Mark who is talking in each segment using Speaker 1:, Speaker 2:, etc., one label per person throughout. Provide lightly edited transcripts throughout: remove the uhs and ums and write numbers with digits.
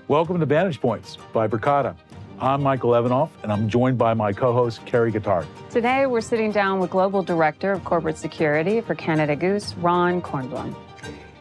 Speaker 1: Welcome to Vantage Points by Bricata. I'm Michael Evanoff, and I'm joined by my co-host, Carrie Guittard.
Speaker 2: Today, we're sitting down with Global Director of Corporate Security for Canada Goose, Ron Kornblum.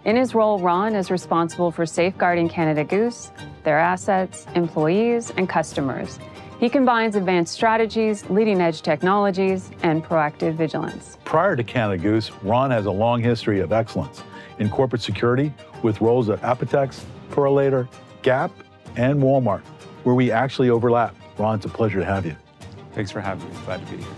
Speaker 2: In his role, Ron is responsible for safeguarding Canada Goose, their assets, employees, and customers. He combines advanced strategies, leading-edge technologies, and proactive vigilance.
Speaker 1: Prior to Canada Goose, Ron has a long history of excellence in corporate security with roles at Apotex, Purolator, Gap, and Walmart, where we actually overlap. Ron, it's a pleasure to have you.
Speaker 3: Thanks for having me. Glad to be here.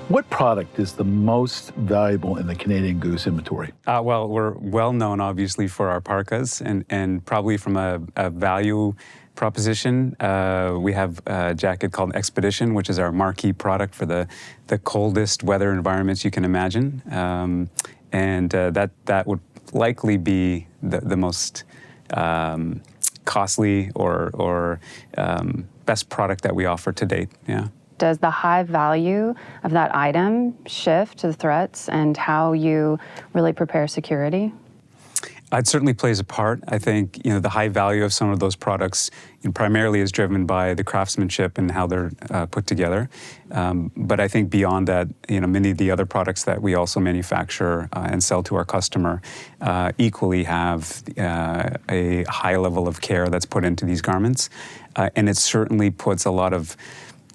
Speaker 1: What product is the most valuable in the Canadian Goose inventory?
Speaker 3: Well, we're well known, obviously, for our parkas, and probably from a value proposition, we have a jacket called Expedition, which is our marquee product for the coldest weather environments you can imagine. That would likely be the most costly or best product that we offer to date. Yeah.
Speaker 2: Does the high value of that item shift to the threats and how you really prepare security?
Speaker 3: It certainly plays a part. I think the high value of some of those products primarily is driven by the craftsmanship and how they're put together. But I think beyond that, many of the other products that we also manufacture and sell to our customer equally have a high level of care that's put into these garments. And it certainly puts a lot of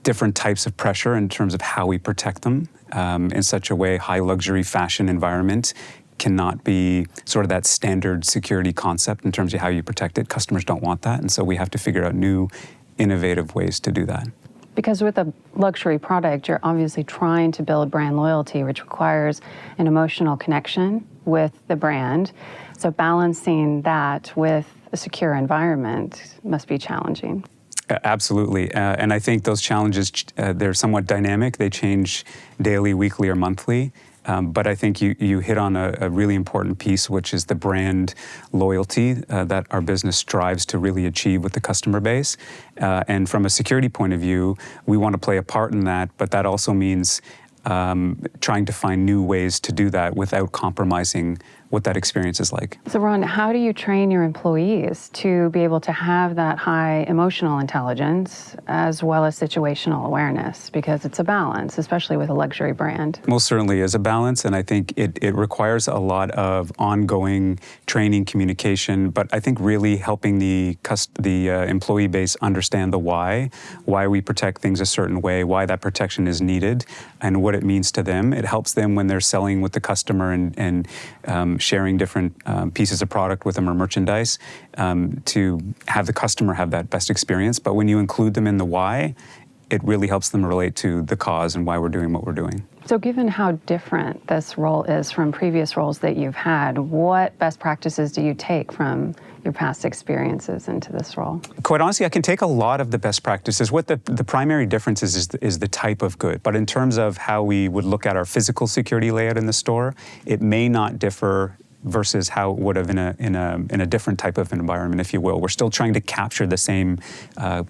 Speaker 3: different types of pressure in terms of how we protect them in such a way. High luxury fashion environment cannot be sort of that standard security concept in terms of how you protect it. Customers don't want that, and so we have to figure out new, innovative ways to do that.
Speaker 2: Because with a luxury product, you're obviously trying to build brand loyalty, which requires an emotional connection with the brand. So balancing that with a secure environment must be challenging.
Speaker 3: Absolutely, and I think those challenges, they're somewhat dynamic. They change daily, weekly, or monthly. But I think you hit on a really important piece, which is the brand loyalty that our business strives to really achieve with the customer base. And from a security point of view, we want to play a part in that, but that also means trying to find new ways to do that without compromising what that experience is like.
Speaker 2: So Ron, how do you train your employees to be able to have that high emotional intelligence as well as situational awareness? Because it's a balance, especially with a luxury brand.
Speaker 3: Most certainly is a balance, and I think it requires a lot of ongoing training, communication, but I think really helping the employee base understand the why we protect things a certain way, why that protection is needed, and what it means to them. It helps them when they're selling with the customer and sharing different pieces of product with them or merchandise to have the customer have that best experience. But when you include them in the why, it really helps them relate to the cause and why we're doing what we're doing.
Speaker 2: So given how different this role is from previous roles that you've had, what best practices do you take from your past experiences into this role?
Speaker 3: Quite honestly, I can take a lot of the best practices. What the primary difference is the type of good. But in terms of how we would look at our physical security layout in the store, it may not differ versus how it would have in a different type of environment, if you will. We're still trying to capture the same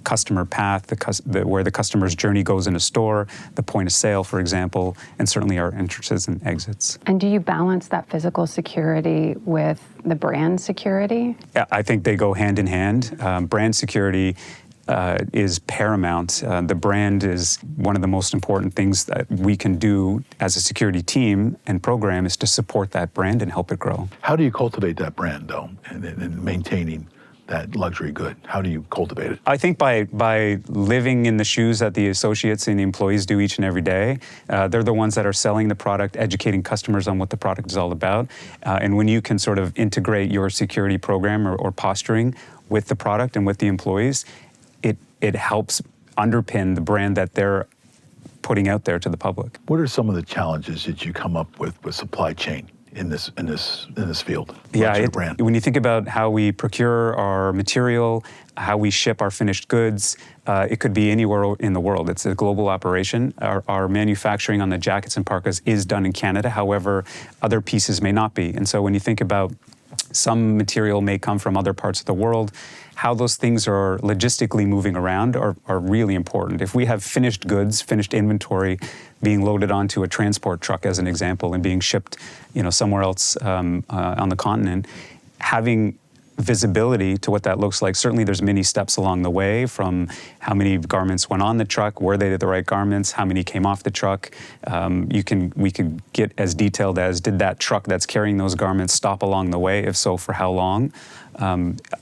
Speaker 3: customer path, where the customer's journey goes in a store, the point of sale, for example, and certainly our entrances and exits.
Speaker 2: And do you balance that physical security with the brand security?
Speaker 3: Yeah, I think they go hand in hand. Brand security is paramount. The brand is one of the most important things that we can do as a security team and program is to support that brand and help it grow.
Speaker 1: How do you cultivate that brand, though, and maintaining that luxury good? How do you cultivate it?
Speaker 3: I think by living in the shoes that the associates and the employees do each and every day. They're the ones that are selling the product, educating customers on what the product is all about. And when you can sort of integrate your security program or posturing with the product and with the employees, it helps underpin the brand that they're putting out there to the public.
Speaker 1: What are some of the challenges that you come up with supply chain in this field?
Speaker 3: Yeah, when you think about how we procure our material, how we ship our finished goods, it could be anywhere in the world. It's a global operation. Our manufacturing on the jackets and parkas is done in Canada. However, other pieces may not be. And so when you think about some material may come from other parts of the world, how those things are logistically moving around are really important. If we have finished goods, finished inventory being loaded onto a transport truck, as an example, and being shipped somewhere else on the continent, having visibility to what that looks like. Certainly there's many steps along the way, from how many garments went on the truck, were they the right garments, how many came off the truck. We could get as detailed as, did that truck that's carrying those garments stop along the way? If so, for how long?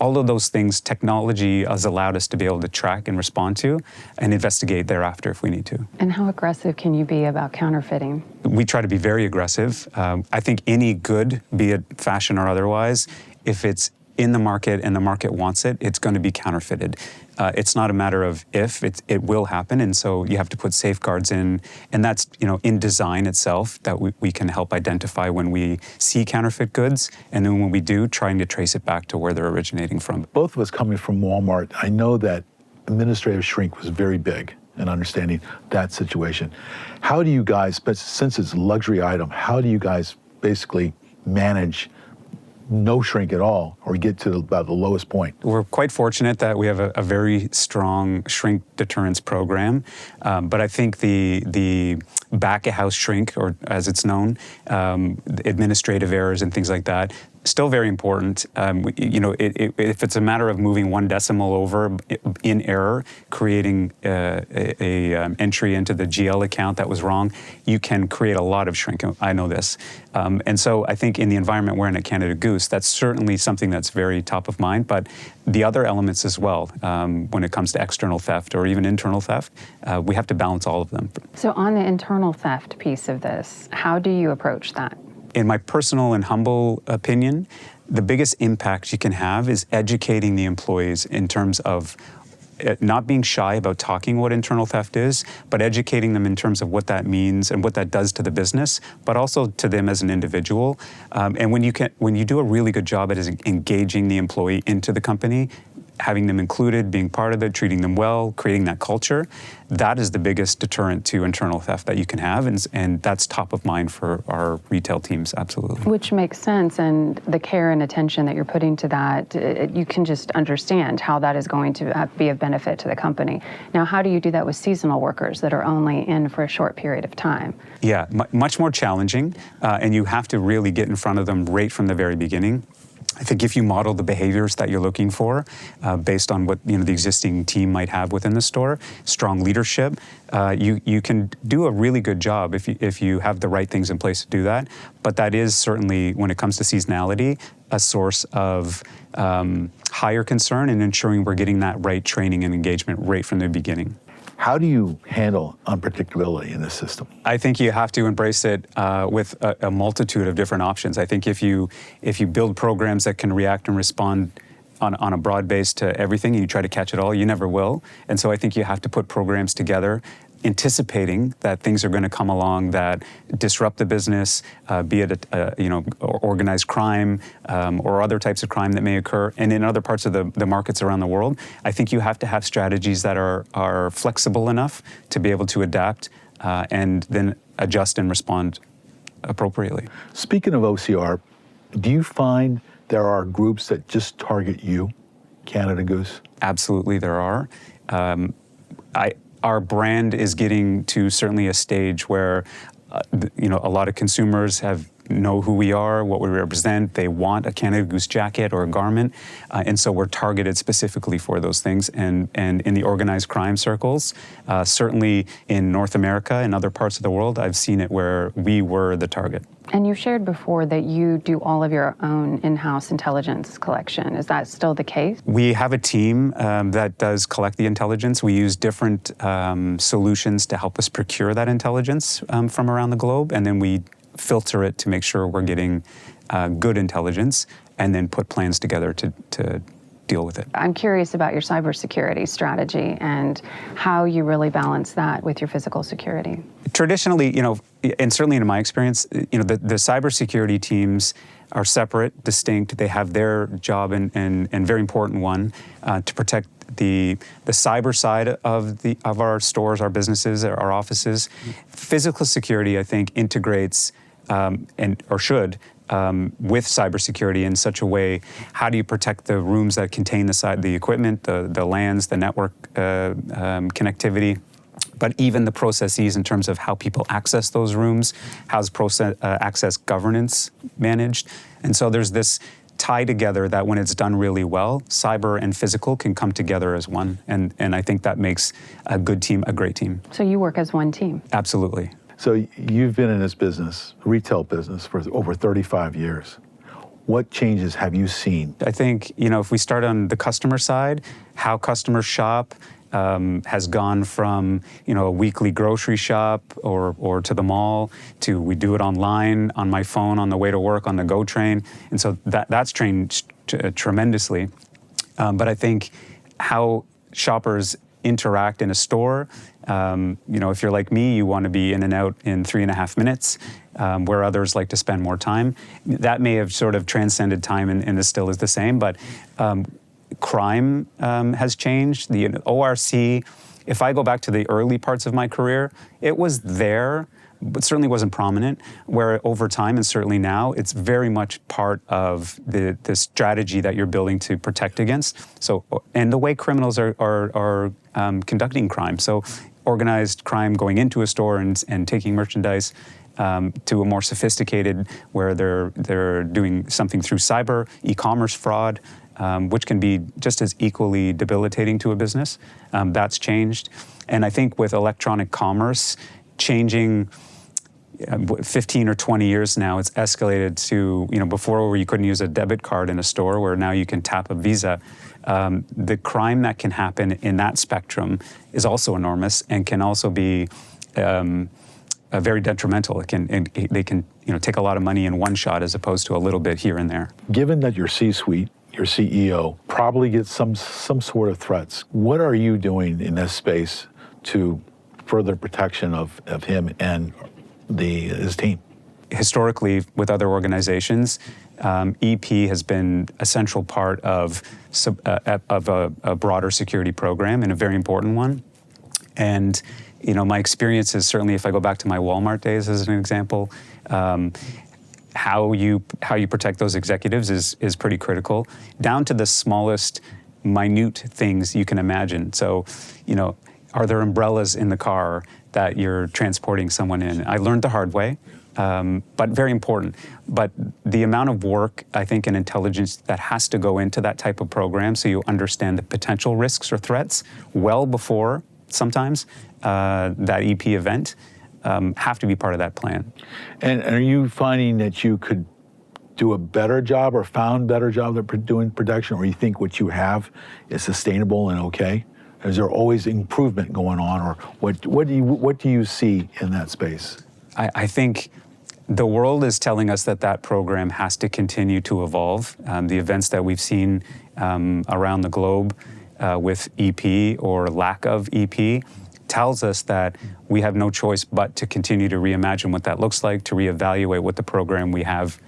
Speaker 3: All of those things, technology has allowed us to be able to track and respond to and investigate thereafter if we need to.
Speaker 2: And how aggressive can you be about counterfeiting?
Speaker 3: We try to be very aggressive. I think any good, be it fashion or otherwise, if it's in the market and the market wants it, it's going to be counterfeited. It's not a matter of if, it will happen, and so you have to put safeguards in, and that's in design itself that we can help identify when we see counterfeit goods, and then when we do, trying to trace it back to where they're originating from.
Speaker 1: Both of us coming from Walmart, I know that administrative shrink was very big in understanding that situation. How do you guys, but since it's a luxury item, how do you guys basically manage no shrink at all, or get to about the lowest point?
Speaker 3: We're quite fortunate that we have a very strong shrink deterrence program, but I think the back-of-house shrink, or as it's known, administrative errors and things like that, still very important. If it's a matter of moving one decimal over in error, creating a entry into the GL account that was wrong, you can create a lot of shrink. I know this. And so I think in the environment we're in at Canada Goose, that's certainly something that's very top of mind, but the other elements as well, when it comes to external theft or even internal theft, we have to balance all of them.
Speaker 2: So on the internal theft piece of this, how do you approach that?
Speaker 3: In my personal and humble opinion, the biggest impact you can have is educating the employees in terms of not being shy about talking what internal theft is, but educating them in terms of what that means and what that does to the business, but also to them as an individual. And when you do a really good job at engaging the employee into the company, having them included, being part of it, treating them well, creating that culture, that is the biggest deterrent to internal theft that you can have, and that's top of mind for our retail teams, absolutely.
Speaker 2: Which makes sense, and the care and attention that you're putting to that, you can just understand how that is going to be of benefit to the company. Now, how do you do that with seasonal workers that are only in for a short period of time?
Speaker 3: Yeah, much more challenging, and you have to really get in front of them right from the very beginning. I think if you model the behaviors that you're looking for, based on what the existing team might have within the store, strong leadership, you can do a really good job if you have the right things in place to do that. But that is certainly, when it comes to seasonality, a source of higher concern in ensuring we're getting that right training and engagement right from the beginning.
Speaker 1: How do you handle unpredictability in this system?
Speaker 3: I think you have to embrace it with a multitude of different options. I think if you build programs that can react and respond on a broad base to everything, and you try to catch it all, you never will. And so I think you have to put programs together anticipating that things are going to come along that disrupt the business, be it organized crime or other types of crime that may occur, and in other parts of the markets around the world. I think you have to have strategies that are flexible enough to be able to adapt and then adjust and respond appropriately.
Speaker 1: Speaking of OCR, do you find there are groups that just target you, Canada Goose?
Speaker 3: Absolutely, there are. Our brand is getting to certainly a stage where, a lot of consumers know who we are, what we represent. They want a Canada Goose jacket or a garment, and so we're targeted specifically for those things. And in the organized crime circles, certainly in North America and other parts of the world, I've seen it where we were the target.
Speaker 2: And you shared before that you do all of your own in-house intelligence collection. Is that still the case?
Speaker 3: We have a team that does collect the intelligence. We use different solutions to help us procure that intelligence from around the globe, and then we filter it to make sure we're getting good intelligence, and then put plans together to deal with it. I'm
Speaker 2: curious about your cybersecurity strategy and how you really balance that with your physical security.
Speaker 3: Traditionally, and certainly in my experience, the cybersecurity teams are separate, distinct. They have their job and very important one to protect the cyber side of our stores, our businesses, our offices. Physical security, I think, integrates should with cybersecurity in such a way. How do you protect the rooms that contain the equipment, the LANs, the network connectivity, but even the processes in terms of how people access those rooms? How's access governance managed? And so there's this tie together that when it's done really well, cyber and physical can come together as one. And I think that makes a good team a great team.
Speaker 2: So you work as one team?
Speaker 3: Absolutely.
Speaker 1: So you've been in this business, retail business, for over 35 years. What changes have you seen?
Speaker 3: I think, if we start on the customer side, how customers shop has gone from, a weekly grocery shop or to the mall to we do it online, on my phone, on the way to work, on the GO train. And so that's changed tremendously. But I think how shoppers interact in a store, if you're like me, you want to be in and out in 3.5 minutes, where others like to spend more time. That may have sort of transcended time and is still is the same, but crime has changed. The ORC, if I go back to the early parts of my career, it was there, but certainly wasn't prominent, where over time, and certainly now, it's very much part of the strategy that you're building to protect against. So, and the way criminals are conducting crime. So organized crime going into a store and taking merchandise, to a more sophisticated, where they're doing something through cyber, e-commerce fraud, which can be just as equally debilitating to a business. That's changed. And I think with electronic commerce changing 15 or 20 years now, it's escalated to, before where you couldn't use a debit card in a store, where now you can tap a Visa. The crime that can happen in that spectrum is also enormous and can also be very detrimental. They can take a lot of money in one shot as opposed to a little bit here and there.
Speaker 1: Given that your C-suite, your CEO, probably gets some sort of threats, what are you doing in this space to further protection of him and his team?
Speaker 3: Historically, with other organizations, EP has been a central part of a broader security program, and a very important one. And my experience is, certainly if I go back to my Walmart days as an example, how you protect those executives is pretty critical, down to the smallest, minute things you can imagine. So, are there umbrellas in the car that you're transporting someone in? I learned the hard way, but very important. But the amount of work, I think, and intelligence that has to go into that type of program, so you understand the potential risks or threats well before, sometimes, that EP event, have to be part of that plan.
Speaker 1: And are you finding that you could do a better job or found better job at doing protection, or you think what you have is sustainable and okay? Is there always improvement going on, or what do you see in that space?
Speaker 3: I think the world is telling us that program has to continue to evolve. The events that we've seen around the globe with EP or lack of EP tells us that we have no choice but to continue to reimagine what that looks like, to reevaluate what the program we have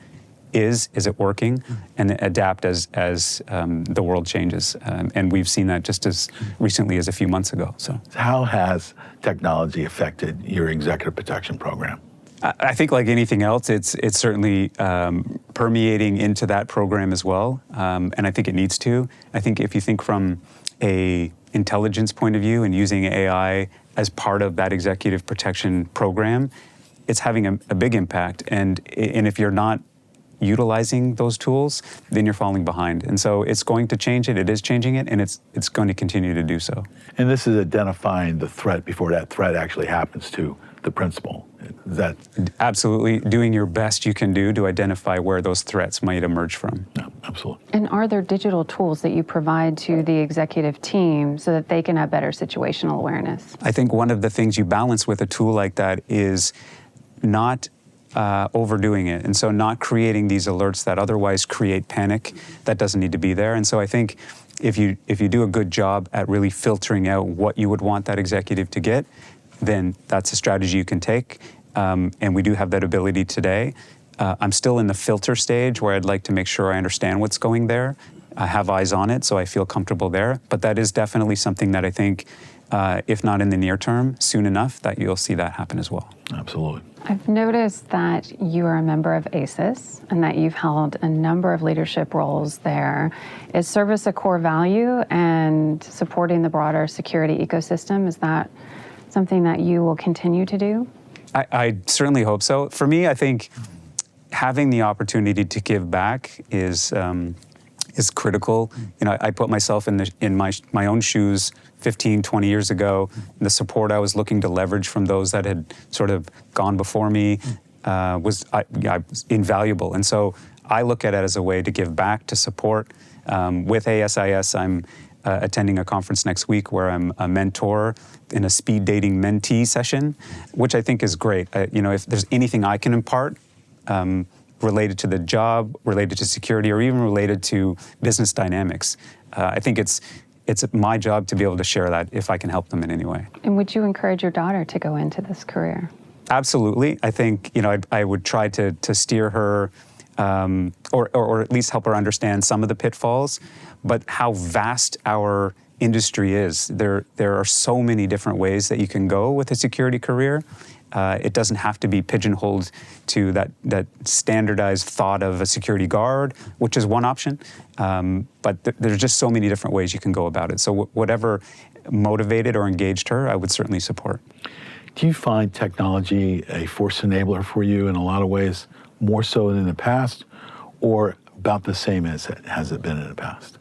Speaker 3: is it working, and adapt as the world changes. And we've seen that just as recently as a few months ago. So,
Speaker 1: how has technology affected your executive protection program?
Speaker 3: I think, like anything else, it's certainly permeating into that program as well, and I think it needs to. I think if you think from a intelligence point of view and using AI as part of that executive protection program, it's having a big impact. And if you're not utilizing those tools, then you're falling behind. And so it's going to change it. It is changing it, and it's going to continue to do so.
Speaker 1: And this is identifying the threat before that threat actually happens to the principal. Is that
Speaker 3: absolutely doing your best you can do to identify where those threats might emerge from?
Speaker 1: No, absolutely.
Speaker 2: And are there digital tools that you provide to the executive team so that they can have better situational awareness?
Speaker 3: I think one of the things you balance with a tool like that is not overdoing it, and so not creating these alerts that otherwise create panic that doesn't need to be there. And so I think if you do a good job at really filtering out what you would want that executive to get, then that's a strategy you can take. And we do have that ability today. I'm still in the filter stage where I'd like to make sure I understand what's going there. I have eyes on it, so I feel comfortable there. But that is definitely something that I think, if not in the near term, soon enough, that you'll see that happen as well.
Speaker 1: Absolutely.
Speaker 2: I've noticed that you are a member of ACES and that you've held a number of leadership roles there. Is service a core value, and supporting the broader security ecosystem, is that something that you will continue to do?
Speaker 3: I certainly hope so. For me, I think having the opportunity to give back is critical. I put myself in my own shoes 15, 20 years ago. The support I was looking to leverage from those that had sort of gone before me was invaluable. And so I look at it as a way to give back, to support. With ASIS, I'm attending a conference next week where I'm a mentor in a speed dating mentee session, which I think is great. If there's anything I can impart related to the job, related to security, or even related to business dynamics, I think it's my job to be able to share that if I can help them in any way.
Speaker 2: And would you encourage your daughter to go into this career?
Speaker 3: Absolutely. I think I would try to steer her, or at least help her understand some of the pitfalls, but how vast our industry is. There are so many different ways that you can go with a security career. It doesn't have to be pigeonholed to that standardized thought of a security guard, which is one option. But there's just so many different ways you can go about it. So whatever motivated or engaged her, I would certainly support.
Speaker 1: Do you find technology a force enabler for you in a lot of ways, more so than in the past, or about the same as it has it been in the past?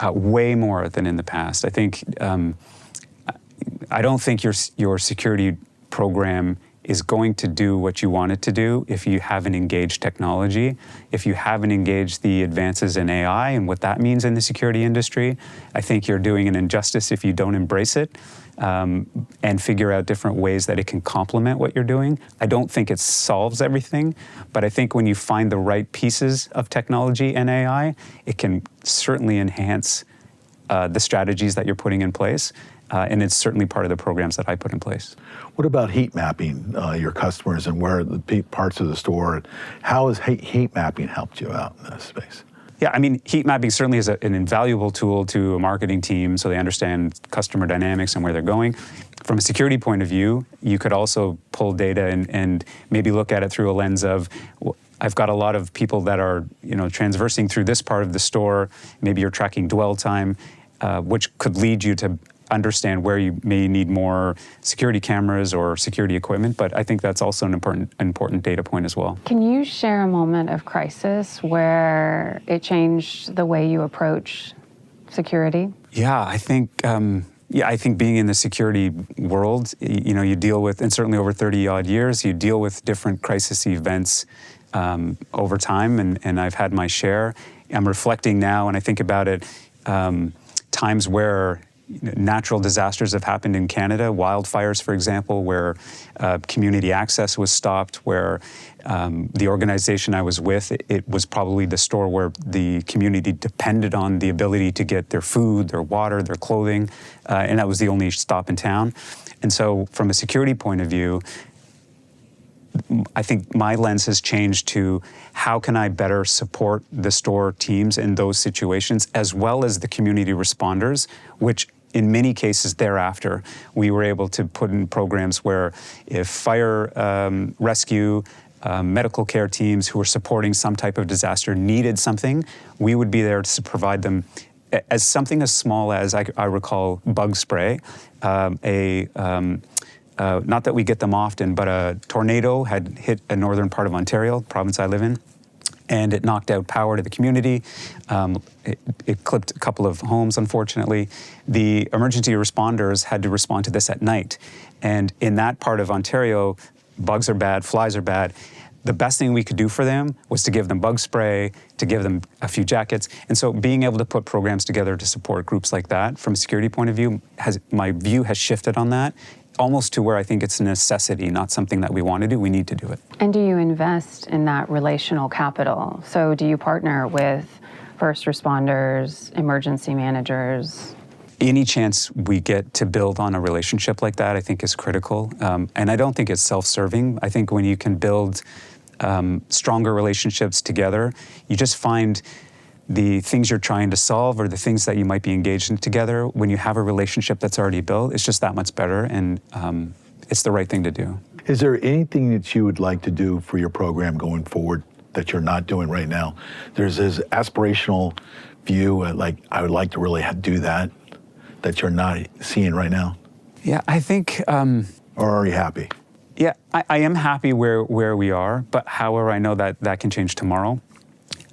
Speaker 3: Way more than in the past. I think I don't think your security program is going to do what you want it to do if you haven't engaged technology, if you haven't engaged the advances in AI and what that means in the security industry. I think you're doing an injustice if you don't embrace it and figure out different ways that it can complement what you're doing. I don't think it solves everything, but I think when you find the right pieces of technology and AI, it can certainly enhance the strategies that you're putting in place. And it's certainly part of the programs that I put in place.
Speaker 1: What about heat mapping your customers and where the parts of the store? How has heat mapping helped you out in this space?
Speaker 3: Yeah, I mean, heat mapping certainly is an invaluable tool to a marketing team so they understand customer dynamics and where they're going. From a security point of view, you could also pull data and maybe look at it through a lens of, I've got a lot of people that are transversing through this part of the store. Maybe you're tracking dwell time, which could lead you to understand where you may need more security cameras or security equipment, but I think that's also an important data point as well.
Speaker 2: Can you share a moment of crisis where it changed the way you approach security?
Speaker 3: Yeah, I think being in the security world, you deal with, and certainly over 30 odd years, you deal with different crisis events over time, and I've had my share. I'm reflecting now, and I think about it, times where natural disasters have happened in Canada, wildfires, for example, where community access was stopped, where the organization I was with, it was probably the store where the community depended on the ability to get their food, their water, their clothing, and that was the only stop in town. And so from a security point of view, I think my lens has changed to how can I better support the store teams in those situations, as well as the community responders, which in many cases thereafter, we were able to put in programs where if fire rescue, medical care teams who were supporting some type of disaster needed something, we would be there to provide them as something as small as, I recall, bug spray, not that we get them often, but a tornado had hit a northern part of Ontario, the province I live in, and it knocked out power to the community. It clipped a couple of homes, unfortunately. The emergency responders had to respond to this at night. And in that part of Ontario, bugs are bad, flies are bad. The best thing we could do for them was to give them bug spray, to give them a few jackets. And so being able to put programs together to support groups like that, from a security point of view, my view has shifted on that, almost to where I think it's a necessity, not something that we want to do, we need to do it.
Speaker 2: And do you invest in that relational capital? So do you partner with first responders, emergency managers?
Speaker 3: Any chance we get to build on a relationship like that, I think is critical. And I don't think it's self-serving. I think when you can build stronger relationships together, you just find the things you're trying to solve or the things that you might be engaged in together, when you have a relationship that's already built, it's just that much better, and it's the right thing to do.
Speaker 1: Is there anything that you would like to do for your program going forward that you're not doing right now? There's this aspirational view, like I would like to really do that you're not seeing right now?
Speaker 3: Yeah, I think...
Speaker 1: or are you happy?
Speaker 3: Yeah, I am happy where we are, but however, I know that can change tomorrow.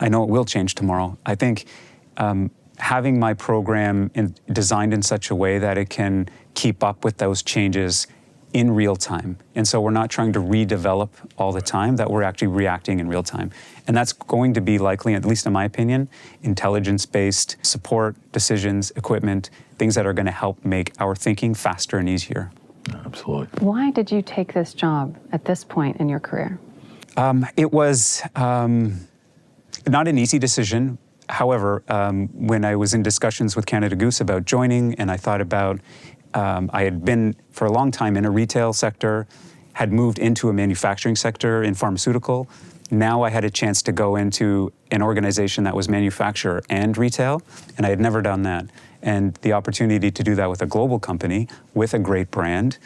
Speaker 3: I know it will change tomorrow. I think having my program designed in such a way that it can keep up with those changes in real time. And so we're not trying to redevelop all the time, that we're actually reacting in real time. And that's going to be likely, at least in my opinion, intelligence-based support, decisions, equipment, things that are going to help make our thinking faster and easier.
Speaker 1: Absolutely.
Speaker 2: Why did you take this job at this point in your career?
Speaker 3: It was not an easy decision. However, when I was in discussions with Canada Goose about joining, and I thought about, I had been for a long time in a retail sector, had moved into a manufacturing sector in pharmaceutical. Now I had a chance to go into an organization that was manufacturer and retail, and I had never done that. And the opportunity to do that with a global company, with a great brand,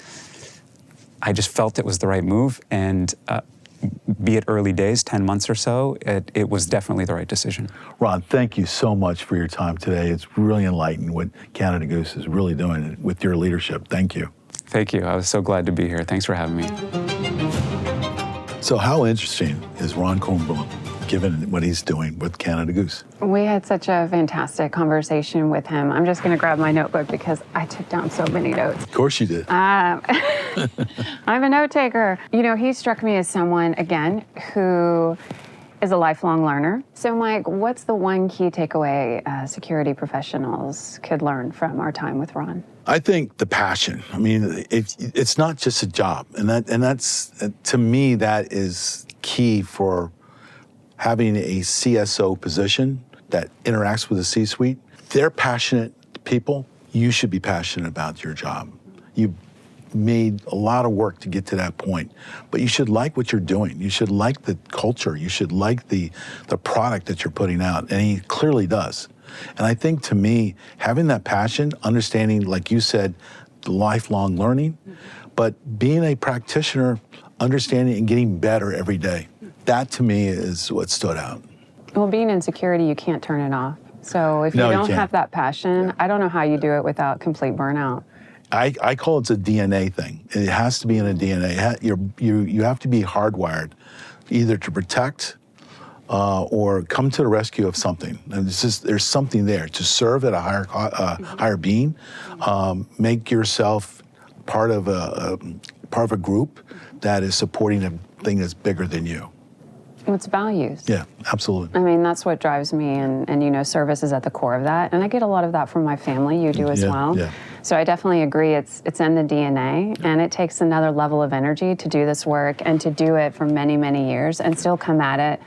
Speaker 3: I just felt it was the right move. And be it early days, 10 months or so, it was definitely the right decision.
Speaker 1: Ron, thank you so much for your time today. It's really enlightening what Canada Goose is really doing with your leadership. Thank you.
Speaker 3: Thank you. I was so glad to be here. Thanks for having me.
Speaker 1: So how interesting is Ron Kornblum, given what he's doing with Canada Goose?
Speaker 2: We had such a fantastic conversation with him. I'm just going to grab my notebook because I took down so many notes.
Speaker 1: Of course you did.
Speaker 2: I'm a note taker. You know, he struck me as someone, again, who is a lifelong learner. So, Mike, what's the one key takeaway security professionals could learn from our time with Ron?
Speaker 1: I think the passion. I mean, it's not just a job, and that's to me that is key for having a CSO position that interacts with the C-suite. They're passionate people. You should be passionate about your job. You made a lot of work to get to that point, but you should like what you're doing. You should like the culture. You should like the product that you're putting out, and he clearly does. And I think, to me, having that passion, understanding, like you said, the lifelong learning, but being a practitioner, understanding and getting better every day, that to me is what stood out.
Speaker 2: Well, being in security, you can't turn it off. So if you
Speaker 1: No, you
Speaker 2: don't
Speaker 1: can't.
Speaker 2: have that passion, I don't know how you do it without complete burnout.
Speaker 1: I call it a DNA thing. It has to be in a DNA. You have to be hardwired either to protect or come to the rescue of something. And there's something there to serve at a higher being. Make yourself part of a group that is supporting a thing that's bigger than you.
Speaker 2: It's values.
Speaker 1: Yeah, absolutely.
Speaker 2: I mean, that's what drives me, and you know, service is at the core of that. And I get a lot of that from my family. You do as well.
Speaker 1: Yeah.
Speaker 2: So I definitely agree. It's in the DNA, and it takes another level of energy to do this work and to do it for many, many years and still come at it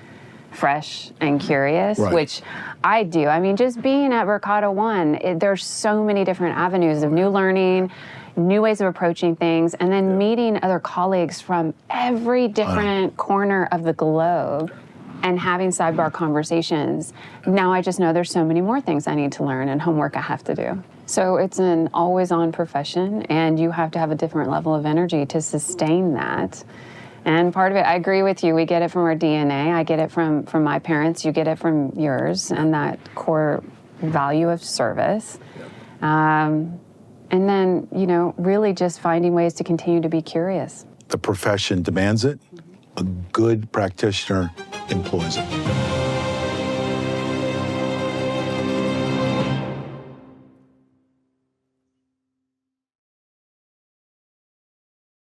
Speaker 2: fresh and curious,
Speaker 1: Right.
Speaker 2: which I do. I mean, just being at Mercado One, there's so many different avenues of new learning, new ways of approaching things, and then meeting other colleagues from every different corner of the globe and having sidebar conversations. Now I just know there's so many more things I need to learn and homework I have to do. So it's an always-on profession, and you have to have a different level of energy to sustain that. And part of it, I agree with you, we get it from our DNA. I get it from my parents, you get it from yours, and that core value of service. And then, you know, really just finding ways to continue to be curious.
Speaker 1: The profession demands it. A good practitioner employs it.